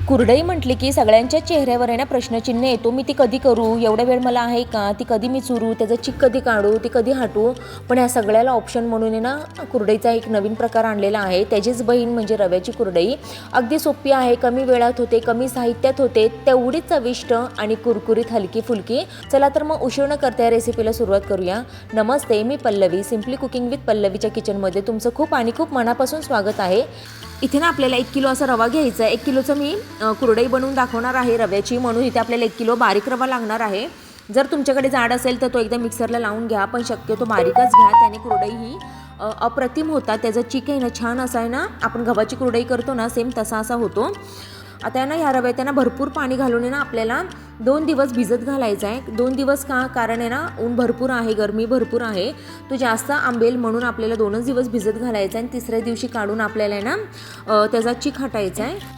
कुरडई म्हटली की सगळ्यांच्या चेहऱ्यावर आहे ना प्रश्नचिन्ह येतो, मी ती कधी करू, एवढा वेळ मला आहे का, ती कधी मी चुरू, त्याचं चिक कधी काढू, ती कधी हाटू. पण ह्या सगळ्याला ऑप्शन म्हणून आहे ना कुरडईचा एक नवीन प्रकार आणलेला आहे. त्याचीच बहीण म्हणजे रव्याची कुरडई. अगदी सोपी आहे, कमी वेळात होते, कमी साहित्यात होते, तेवढीच चविष्ट आणि कुरकुरीत हलकी फुलकी. चला तर मग उशीर न करता या रेसिपीला सुरुवात करूया. नमस्ते, मी पल्लवी, सिम्पली कुकिंग विथ पल्लवीच्या किचनमध्ये तुमचं खूप आणि खूप मनापासून स्वागत आहे. इथे ना आपल्याला 1 किलो असा रवा घ्यायचा आहे. 1 किलोचं मी कुरडई बनवून दाखवणार आहे रव्याची, म्हणून इथे आपल्याला 1 किलो बारीक रवा लागणार आहे. जर तुमच्याकडे जाड असेल तर तो एकदा मिक्सरला लावून घ्या, पण शक्यतो बारीकच घ्या, त्याने कुरडई ही अप्रतिम होतात. त्याचं चिक आहे ना छान असा आहे ना, आपण गव्हाची कुरडई करतो ना सेम तसा असा होतो. आता ना ह्या रव्यात ना भरपूर पाणी घालून आहे ना आपल्याला 2 दिवस भिजत घालायचं आहे. 2 दिवस का, कारण आहे ना ऊन भरपूर आहे, गरमी भरपूर आहे, तो जास्त आंबेल म्हणून आपल्याला 2च दिवस भिजत घालायचं आहे. आणि तिसऱ्या दिवशी काढून आपल्याला आहे ना त्याचा चिक हटायचा आहे.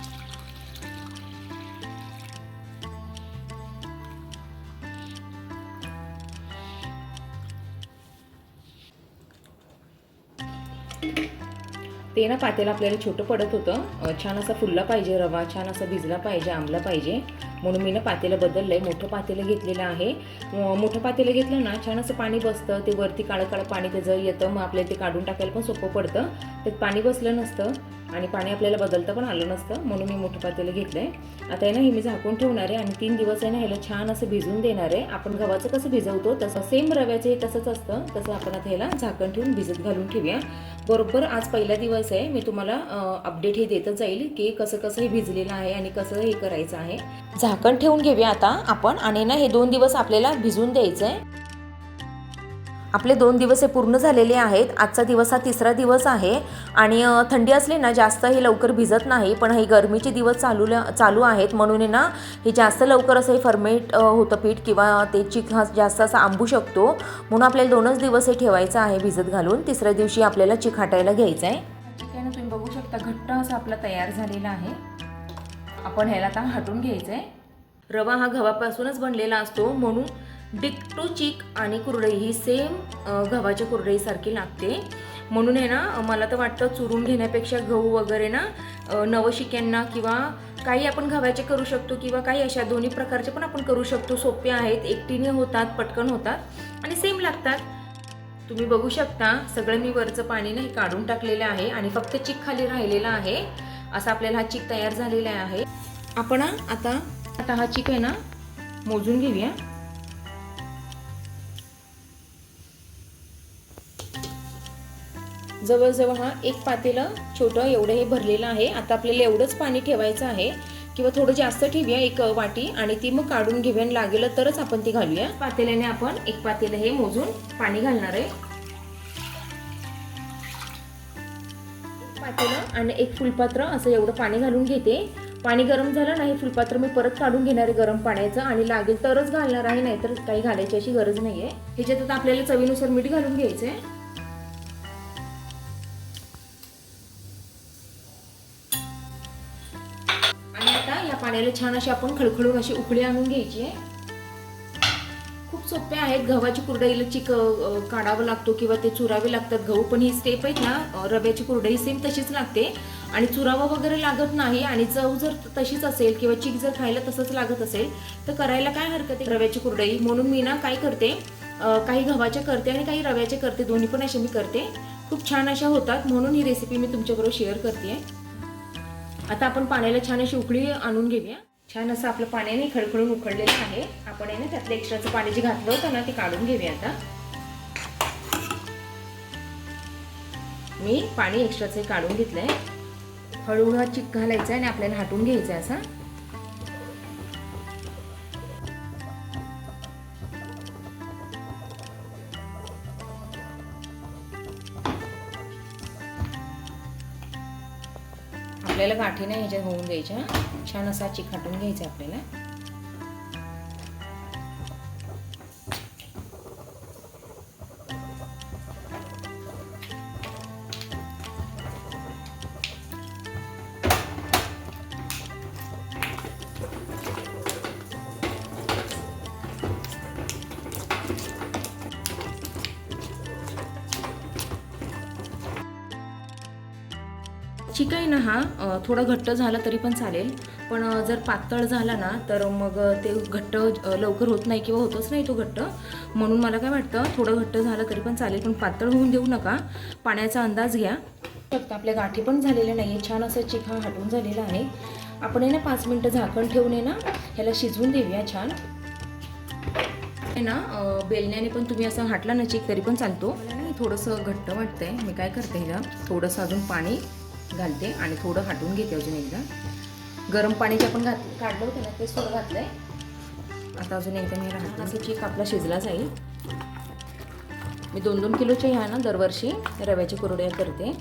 ते ना पातेलं आपल्याला छोटं पडत होतं, छान असा फुलला पाहिजे रवा, छान असा भिजला पाहिजे, आंबला पाहिजे, म्हणून मी ना पातेलं बदललं आहे. मोठं पातेलं घेतलेलं आहे. मोठं पातेलं घेतलं ना छान असं पाणी बसतं, ते वरती काळं काळं पाणी त्याचं येतं, मग आपल्याला ते काढून टाकायला पण सोपं पडतं. त्यात पाणी बसलं नसतं आणि पाणी आपल्याला बदलता पण आलं नसतं, म्हणून मी मोठं पातेलं घेतलं आहे. आता आहे ना हे मी झाकून ठेवणार आहे आणि 3 दिवस आहे ना ह्याला छान असं भिजून देणार आहे. आपण गव्हाचं कसं भिजवतो तसं सेम रव्याचं हे तसंच असतं, तसं आपण आता ह्याला झाकण ठेवून भिजत घालून ठेवूया. बरोबर आज पहिला दिवस आहे, मी तुम्हाला अपडेट हे देतच जाईल की कसं कसं हे भिजलेलं आहे आणि कसं हे करायचं आहे. झाकण ठेवून घेऊया आता आपण, आणि ना हे 2 दिवस आपल्याला भिजून द्यायचं आहे. आपले 2 दिवस हे पूर्ण झालेले आहेत. आजचा दिवस हा 3रा दिवस आहे आणि थंडी असली ना जास्त हे लवकर भिजत नाही, पण हे गरमीचे दिवस चालू आहेत म्हणून आहे ना हे जास्त लवकर असं हे फर्मेट होतं पीठ, किंवा ते चिक हा जास्त असा आंबू शकतो, म्हणून आपल्याला 2च दिवस हे ठेवायचं आहे भिजत घालून. तिसऱ्या दिवशी आपल्याला चिक हाटायला घ्यायचं आहे. चिक आहे ना तुम्ही बघू शकता घट्ट असा आपला तयार झालेला आहे. आपण ह्याला आता हटून घ्यायचं आहे. रवा हा गव्हापासूनच बनलेला असतो, म्हणून डिक्टो चिक आणि कुरडई ही सेम गव्हाच्या कुरडईसारखी लागते. म्हणून आहे ना मला तर वाटतं चुरून घेण्यापेक्षा गहू वगैरे ना नवशिक्यांना किंवा काही आपण गव्हाचे करू शकतो, किंवा काही अशा दोन्ही प्रकारचे पण आपण करू शकतो. सोपे आहेत, एकटीने होतात, पटकन होतात आणि सेम लागतात. तुम्ही बघू शकता सगळं मी वरचं पाणी नाही काढून टाकलेलं आहे आणि फक्त चिक खाली राहिलेला आहे. असा आपल्याला हा चिक तयार झालेला आहे. आपण आता हा चिक आहे ना मोजून घेऊया. जवळजवळ हा 1 पातेलं छोटं एवढं हे भरलेलं आहे. आता आपल्याला एवढंच पाणी ठेवायचं आहे, किंवा थोडं जास्त ठेवूया 1 वाटी, आणि ती मग काढून घेऊया, लागेल तरच आपण ती घालूया. पातेल्याने आपण 1 पातेलं हे मोजून पाणी घालणार आहे. पातेलं आणि 1 फुलपात्र असं एवढं पाणी घालून घेते. पाणी गरम झालं नाही, फुलपात्र मी परत काढून घेणार आहे गरम पाण्याचं, आणि लागेल तरच घालणार आहे, नाहीतर काही घालायची अशी गरज नाही आहे. ह्याच्यात आता आपल्याला चवीनुसार मीठ घालून घ्यायचं आहे. या पाण्याला छान अशी आपण खळखळून अशी उकळी आणून घ्यायची आहे. खूप सोपे आहेत. गव्हाची कुरडईला चिक काढावं लागतो किंवा ते चुरावे लागतात गहू, पण ही स्टेप आहेत ना रव्याची कुरडई सेम तशीच लागते आणि चुरावं वगैरे लागत नाही. आणि चव जर तशीच असेल किंवा चिक जर खायला तसंच लागत असेल तर करायला काय हरकत आहे रव्याची कुरडई. म्हणून मी ना काय करते, काही गव्हाच्या करते आणि काही रव्याचे करते, दोन्ही पण अशा मी करते. खूप छान अशा होतात, म्हणून ही रेसिपी मी तुमच्याबरोबर शेअर करते. आता आपण पाण्याला छान अशी उकळी आणून घेऊया. छान असं आपलं पाण्याने खळखळून उकळलेलं आहे. आपण आहे ना त्यातलं एक्स्ट्राचं पाणी जे घातलं होतं ना ते काढून घेऊया. आता मी पाणी एक्स्ट्राचं काढून घेतलंय. हळूहळू हा चिक घालायचा आणि आपल्याला हाटून घ्यायचा असा. आपल्याला गाठी नाही ह्याच्यात होऊन द्यायच्या. छान असा चिक हाटून घ्यायचा आपल्याला. चिक आहे ना हा थोडा घट्ट झाला तरी पण चालेल, पण जर पातळ झाला ना तर मग ते घट्ट लवकर होत नाही किंवा होतच नाही तो घट्ट. म्हणून मला काय वाटतं थोडं घट्ट झालं तरी पण चालेल, पण पातळ होऊन देऊ नका. पाण्याचा अंदाज घ्या. फक्त आपल्या गाठी पण झालेल्या नाही आहे, छान असं चिक हा हटून झालेला आहे. आपण आहे ना 5 मिनटं झाकण ठेवून आहे ना ह्याला शिजवून देऊया छान. आहे ना बेलण्याने पण तुम्ही असं हाटला ना चिक तरी पण चालतो. मला ना थोडंसं घट्ट वाटतंय, मी काय करते ह्याला थोडंसं अजून पाणी घालते आणि थोडं हाटून घेते अजून एकदा. गरम पाणी जे आपण काढलं होतं ना ते थोडं घातलंय. आता अजून एकदा मी ह्याला असं चिक आपला शिजला जाईल. मी 2-2 किलोचे ह्या ना दरवर्षी रव्याची कुरडया करते,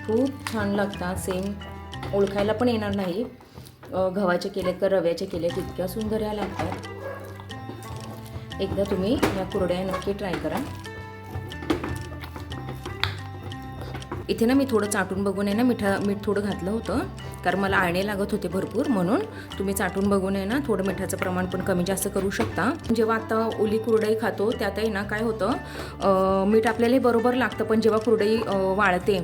खूप छान लागतात. सेम ओळखायला पण येणार नाही गव्हाचे केले का रव्याचे केले, तितक्या सुंदर ह्या लागतात. एकदा तुम्ही या कुरड्या नक्की ट्राय करा. इथे ना मी थोडं चाटून बघून आहे ना मीठ थोडं घातलं होतं, कारण मला आळणे लागत होते भरपूर. म्हणून तुम्ही चाटून बघून आहे ना थोडं मिठाचं प्रमाण पण कमी जास्त करू शकता. जेव्हा आता ओली कुरडई खातो त्यातही ना काय होतं मीठ आपल्याला बरोबर लागतं, पण जेव्हा कुरडई वाळते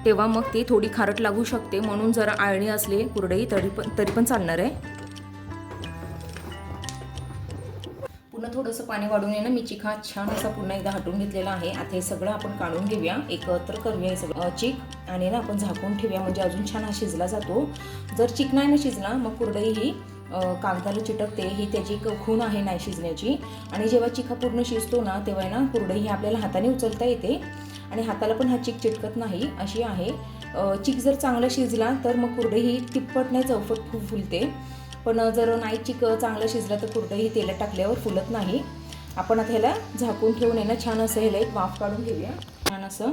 तेव्हा मग ती थोडी खारट लागू शकते. म्हणून जरा आळणी असली कुरडई तरी पण चालणार आहे. पुन्हा थोडंसं पाणी वाढून आहे ना मी चिक हा छान असा पुन्हा एकदा हटवून घेतलेला आहे. आता हे सगळं आपण काढून घेऊया, एकत्र करूया हे सगळं चिक आणि ना आपण झाकून ठेवूया, म्हणजे अजून छान हा शिजला जातो. जर चिक नाही ना शिजला मग कुरडई ही कागदाला चिटकते, ही त्याची खूण आहे नाही शिजण्याची. आणि जेव्हा चिक हा पूर्ण शिजतो ना तेव्हा ना कुरडई ही आपल्याला हाताने उचलता येते आणि हाताला पण हा चिक चिटकत नाही अशी आहे. चिक जर चांगला शिजला तर मग कुरडई ही तिप्पट नाही चौफट फुलते, पण जर नाही चिक चांगलं शिजलं तर कुरडई ही तेलात टाकल्यावर फुलत नाही. आपण आता ह्याला झाकून ठेवून आहे ना छान असं ह्याला एक वाफ काढून घेऊया. छान असं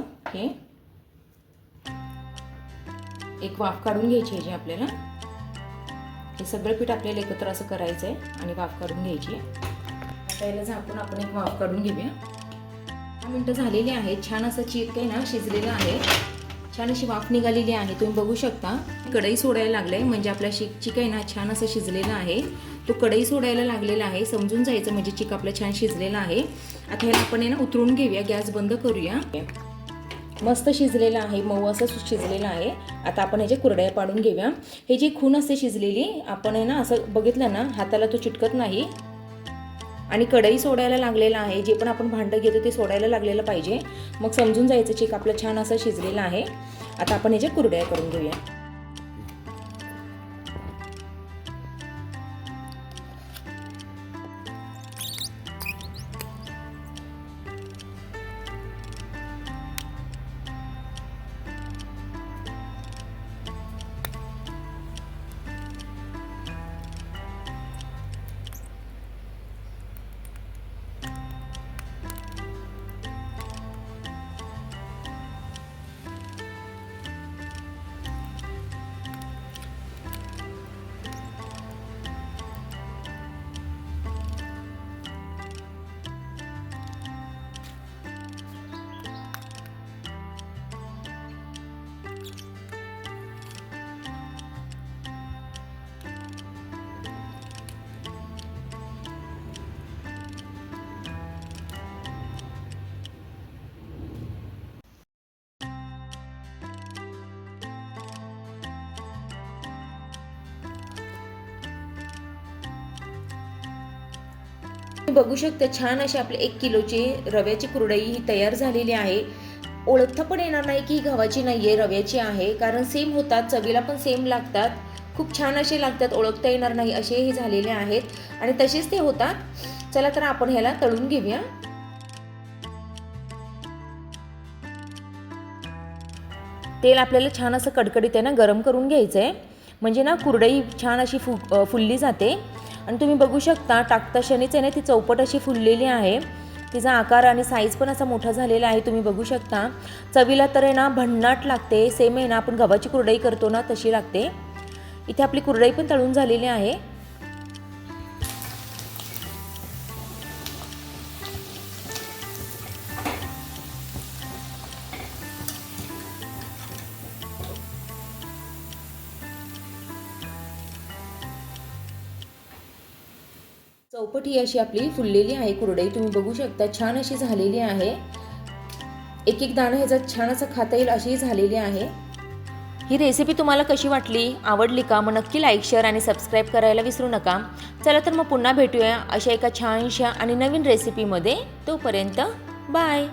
एक वाफ काढून घ्यायची आहे आपल्याला. हे सगळं पीठ आपल्याला एकत्र असं करायचं आहे आणि वाफ काढून घ्यायची. आता याला झाकून आपण एक वाफ काढून घेऊया. 10 मिनटं झालेली आहेत. छान असं चिक आहे ना शिजलेलं आहे, छान अशी वाफ निघालेली आहे. तुम्ही बघू शकता कढई सोडायला लागले, म्हणजे आपला चिक आहे ना छान असं शिजलेला आहे. तो कढई सोडायला लागलेला आहे, समजून जायचं म्हणजे चिक आपला छान शिजलेला आहे. आता ह्याला आपण आहे ना उतरून घेऊया, गॅस बंद करूया. मस्त शिजलेला आहे, मऊ असं शिजलेलं आहे. आता आपण ह्याच्या कुरड्या पाडून घेऊया. हे जी खून असते शिजलेली आपण आहे ना असं बघितलं ना हाताला तो चिटकत नाही आणि कढई सोडायला लागलेला आहे. जे पण आपण भांडं घेतो ते सोडायला लागलेलं पाहिजे, मग समजून जायचं चिक आपलं छान असं शिजलेलं आहे. आता आपण ह्याच्या कुरड्या करून घेऊया. बघू शकता छान अशी आपली 1 किलोची रव्याची कुरडई ही तयार झालेली आहे. ओळखता पण येणार नाही की गव्हाची नाहीये रव्याची आहे, कारण सेम होतात, चवीला पण सेम लागतात, खूप छान असे लागतात, ओळखता येणार नाही असे हे झालेले आहेत आणि तसेच ते होतात. चला तर आपण ह्याला तळून घेऊया. तेल आपल्याला छान असं कडकडीत आहे ना गरम करून घ्यायचं आहे, म्हणजे ना कुरडई छान अशी फुलली जाते. आणि तुम्ही बघू शकता टाकता क्षणीच आहे ना ती चौपट अशी फुललेली आहे. तिचा आकार आणि साईज पण असा मोठा झालेला आहे, तुम्ही बघू शकता. चवीला तर आहे ना भन्नाट लागते, सेम आहे ना आपण गव्हाची कुरडई करतो ना तशी लागते. इथे आपली कुरडई पण तळून झालेली आहे. चौपट ही अशी आपली फुललेली आहे कुरडई, तुम्ही बघू शकता छान अशी झालेली आहे. एक एक दाणा ह्याचा छान असा खाता येईल अशी झालेली आहे. ही रेसिपी तुम्हाला कशी वाटली, आवडली का? मग नक्की लाईक, शेअर आणि सबस्क्राईब करायला विसरू नका. चला तर मग पुन्हा भेटूया अशा एका छानशा आणि नवीन रेसिपीमध्ये. तोपर्यंत बाय.